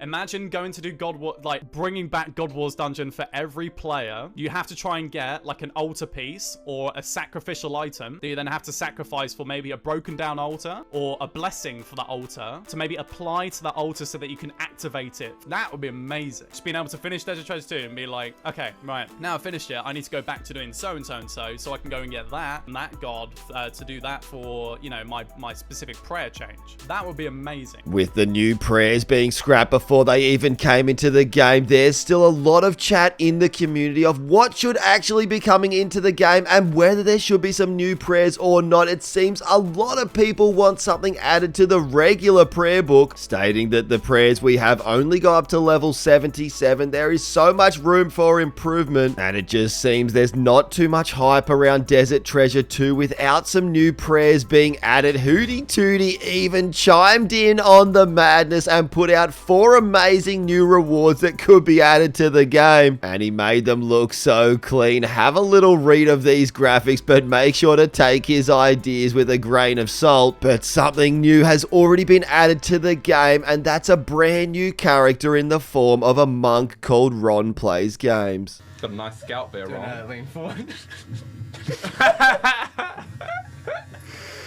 Imagine going to do God War, like bringing back God War's dungeon for every player. You have to try and get like an altar piece or a sacrificial item that you then have to sacrifice for maybe a broken down altar or a blessing for the altar to maybe apply to the altar so that you can activate it. That would be amazing. Just being able to finish Desert Treasure 2 and be like, okay, right, now I've finished it. I need to go back to doing so and so and so I can go and get that and that god to do that for, you know, my specific prayer change. That would be amazing. With the new prayers being scrapped before they even came into the game, there's still a lot of chat in the community of what should actually be coming into the game and whether there should be some new prayers or not. It seems a lot of people want something added to the regular prayer book, stating that the prayers we have only go up to level 77. There is so much room for improvement, and it just seems there's not too much hype around Desert Treasure 2 without some new prayers being added. Hootie Tootie even chimed in on the madness and put out 4 amazing new rewards that could be added to the game, and he made them look so clean. Have a little read of these graphics, but make sure to take his ideas with a grain of salt. But something new has already been added to the game, and that's a brand new character in the form of a monk called Ron Plays Games. Got a nice scalp there, Ron. Lean forward.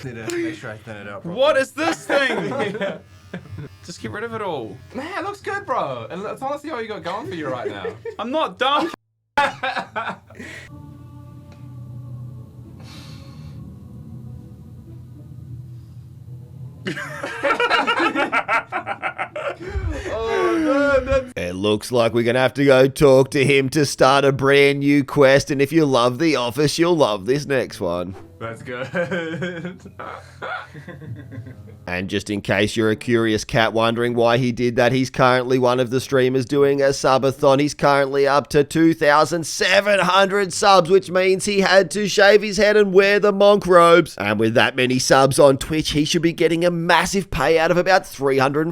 Need to make sure I thin it out properly. What is this thing? Just get rid of it all. Man, it looks good, bro. And it's honestly all you got going for you right now. I'm not done. Oh, no, It looks like we're gonna have to go talk to him to start a brand new quest, and if you love The Office, you'll love this next one. that's good. And just in case you're a curious cat wondering why he did that, he's currently one of the streamers doing a subathon. He's currently up to 2,700 subs, which means he had to shave his head and wear the monk robes. And with that many subs on Twitch, he should be getting a massive payout of about $340.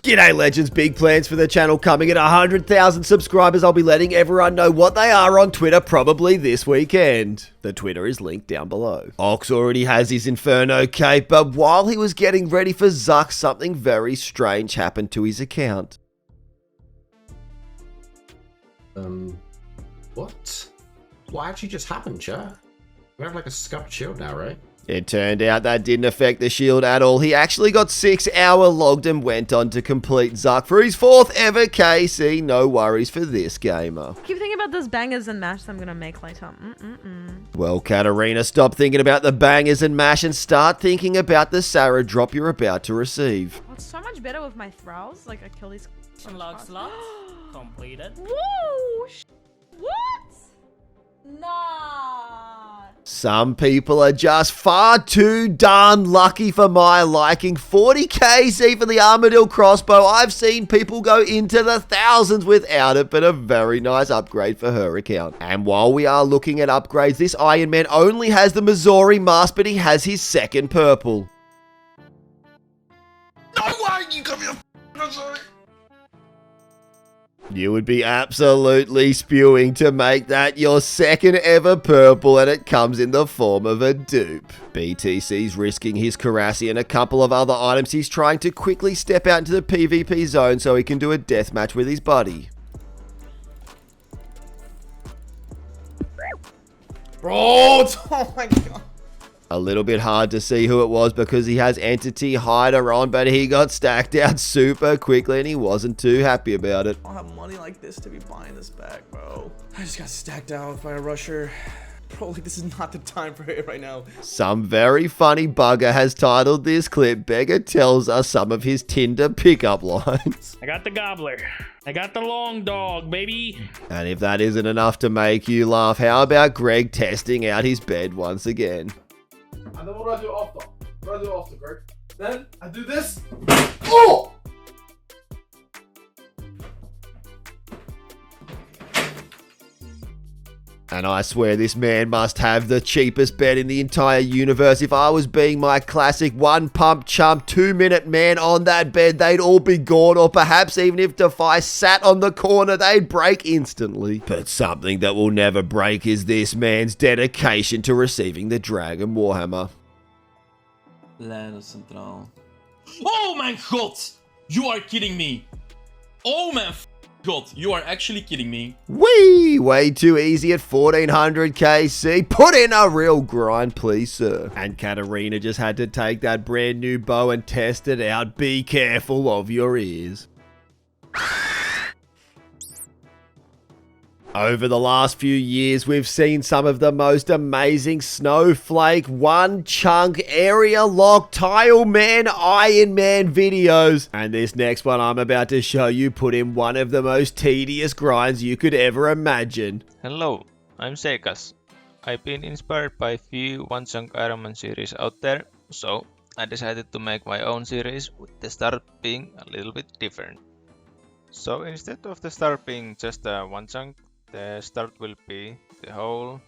G'day legends, big plans for the channel coming at 100,000 subscribers. I'll be letting everyone know what they are on Twitter probably this weekend. The Twitter is linked down below. Ox already has his Inferno cape, but while he was getting ready for Zuck, something very strange happened to his account. What? What actually just happened, chat? We have like a scuffed shield now, right? It turned out that didn't affect the shield at all. He actually got 6 hour logged and went on to complete Zuck for his 4th ever KC. No worries for this gamer. Keep thinking about those bangers and mash I'm gonna make later. Well, Katarina, stop thinking about the bangers and mash and start thinking about the Sarah drop you're about to receive. Oh, it's so much better with my throws. Like I kill these. Unlock slot completed. Whoa! What? Nah. Some people are just far too darn lucky for my liking. 40 KC for the Armadillo crossbow. I've seen people go into the thousands without it, but a very nice upgrade for her account. And while we are looking at upgrades, this Iron Man only has the Missouri mask, but he has his 2nd purple. No way! You got me a Missouri! You would be absolutely spewing to make that your 2nd ever purple, and it comes in the form of a dupe. BTC's risking his Karasi and a couple of other items. He's trying to quickly step out into the PvP zone so he can do a deathmatch with his buddy. Bro, oh my god. A little bit hard to see who it was because he has Entity Hider on, but he got stacked out super quickly and he wasn't too happy about it. I don't have money like this to be buying this back, bro. I just got stacked out by a rusher. Bro, like, this is not the time for it right now. Some very funny bugger has titled this clip, Beggar tells us some of his Tinder pickup lines. I got the gobbler. I got the long dog, baby. And if that isn't enough to make you laugh, how about Greg testing out his bed once again? And then what do I do after? What do I do after, Greg? Then I do this. Oh! And I swear this man must have the cheapest bed in the entire universe. If I was being my classic 1 pump chump 2-minute man on that bed, they'd all be gone, or perhaps even if Defy sat on the corner, they'd break instantly. But something that will never break is this man's dedication to receiving the Dragon Warhammer. Lero Central. Oh my god! You are kidding me! Oh my god, you are actually kidding me. Whee! Way too easy at 1400 KC. Put in a real grind, please, sir. And Katarina just had to take that brand new bow and test it out. Be careful of your ears. Over the last few years, we've seen some of the most amazing snowflake, one chunk, area lock, tile man, Iron Man videos. And this next one I'm about to show you put in one of the most tedious grinds you could ever imagine. Hello, I'm Sekas. I've been inspired by a few one chunk Ironman series out there, so I decided to make my own series with the start being a little bit different. So instead of the start being just a one chunk, the start will be the whole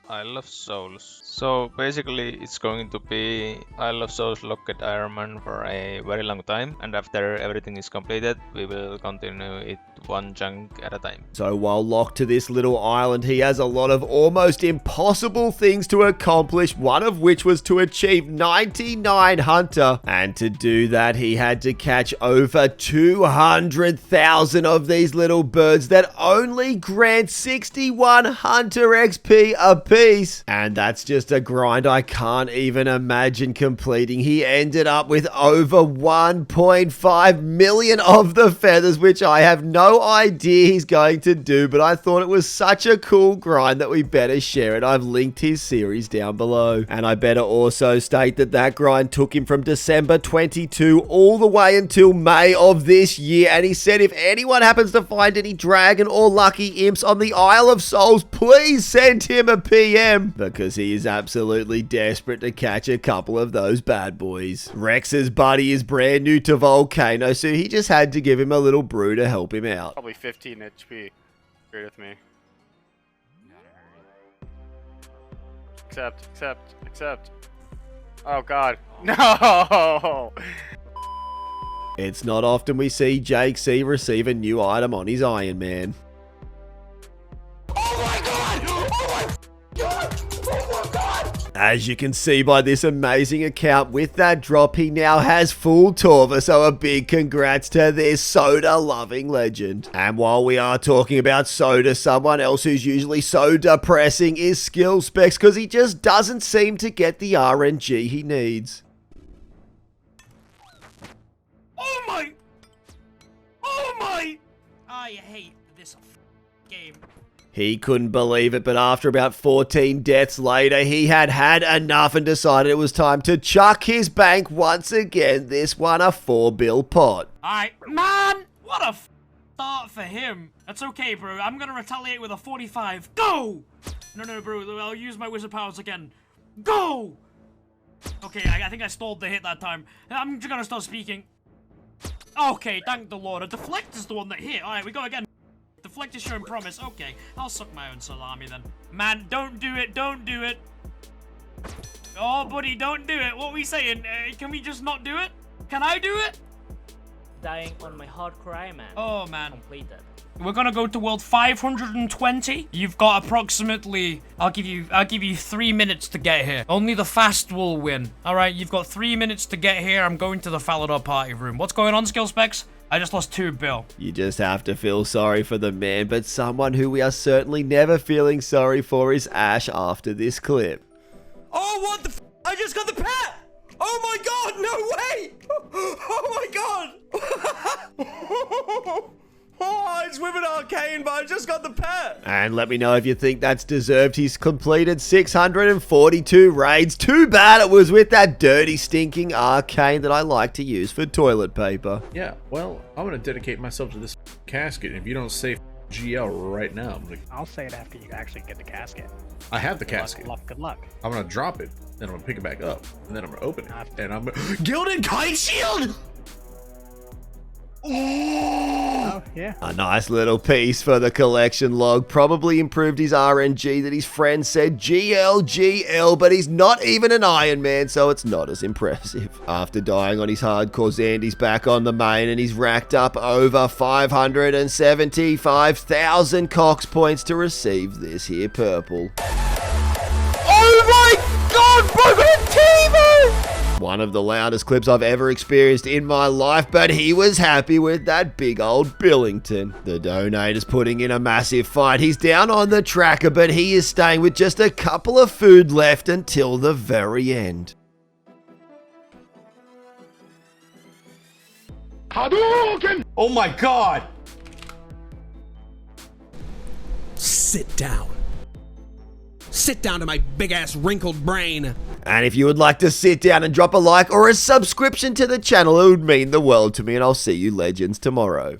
Isle of Souls. So basically it's going to be Isle of Souls locked Ironman for a very long time, and after everything is completed we will continue it one chunk at a time. So while locked to this little island, he has a lot of almost impossible things to accomplish, one of which was to achieve 99 Hunter. And to do that, he had to catch over 200,000 of these little birds that only grant 61 Hunter XP a piece. And that's just a grind I can't even imagine completing. He ended up with over 1.5 million of the feathers, which I have no idea he's going to do, but I thought it was such a cool grind that we better share it. I've linked his series down below. And I better also state that that grind took him from December 22 all the way until May of this year. And he said if anyone happens to find any dragon or lucky imps on the Isle of Souls, please send him a PM, because he is absolutely desperate to catch a couple of those bad boys. Rex's buddy is brand new to Volcano, so he just had to give him a little brew to help him out. Probably 15 HP. Agree with me. Accept. Oh god. No! It's not often we see Jake C receive a new item on his Iron Man. Oh my god! Oh my god! Oh my god! As you can see by this amazing account, with that drop, he now has full Torva, so a big congrats to this soda-loving legend. And while we are talking about soda, someone else who's usually so depressing is Skill Specs, because he just doesn't seem to get the RNG he needs. Oh my! Oh my! I hate this game. He couldn't believe it, but after about 14 deaths later, he had had enough and decided it was time to chuck his bank once again, this one a 4-bill pot. Alright, man! What a start for him. That's okay, bro. I'm gonna retaliate with a 45. Go! No, bro. I'll use my wizard powers again. Go! Okay, I think I stalled the hit that time. I'm just gonna start speaking. Okay, thank the Lord. A deflect is the one that hit. Alright, we go again. Deflect is showing promise. Okay, I'll suck my own salami then. Man, don't do it. Don't do it. Oh, buddy, don't do it. What are we saying? Can we just not do it? Can I do it? Dying on my hardcore Ironman. Oh, man. Completed. We're gonna go to world 520. You've got approximately, I'll give you 3 minutes to get here. Only the fast will win. All right, you've got 3 minutes to get here. I'm going to the Falador party room. What's going on, Skill Specs? I just lost 2 bill. You just have to feel sorry for the man, but someone who we are certainly never feeling sorry for is Ash after this clip. Oh, what the f? I just got the pet! Oh my god, no way! Oh my god! Oh, it's with an arcane, but I just got the pet! And let me know if you think that's deserved. He's completed 642 raids. Too bad it was with that dirty, stinking arcane that I like to use for toilet paper. Yeah, well, I'm gonna dedicate myself to this casket. If you don't say GL right now, I'll say it after you actually get the casket. I have the casket. Good luck. I'm gonna drop it, then I'm gonna pick it back up, and then I'm gonna open it, and I'm gonna... Gilded Kite Shield! Oh, yeah. A nice little piece for the collection log. Probably improved his RNG that his friend said GL, but he's not even an Iron Man, so it's not as impressive. After dying on his hardcore Zand, he's back on the main and he's racked up over 575,000 Cox points to receive this here purple. Oh my god, bro, got a T-move! One of the loudest clips I've ever experienced in my life, but he was happy with that big old Billington. The donator's putting in a massive fight. He's down on the tracker, but he is staying with just a couple of food left until the very end. Oh my god! Sit down. Sit down to my big ass wrinkled brain. And if you would like to sit down and drop a like or a subscription to the channel, it would mean the world to me, and I'll see you legends tomorrow.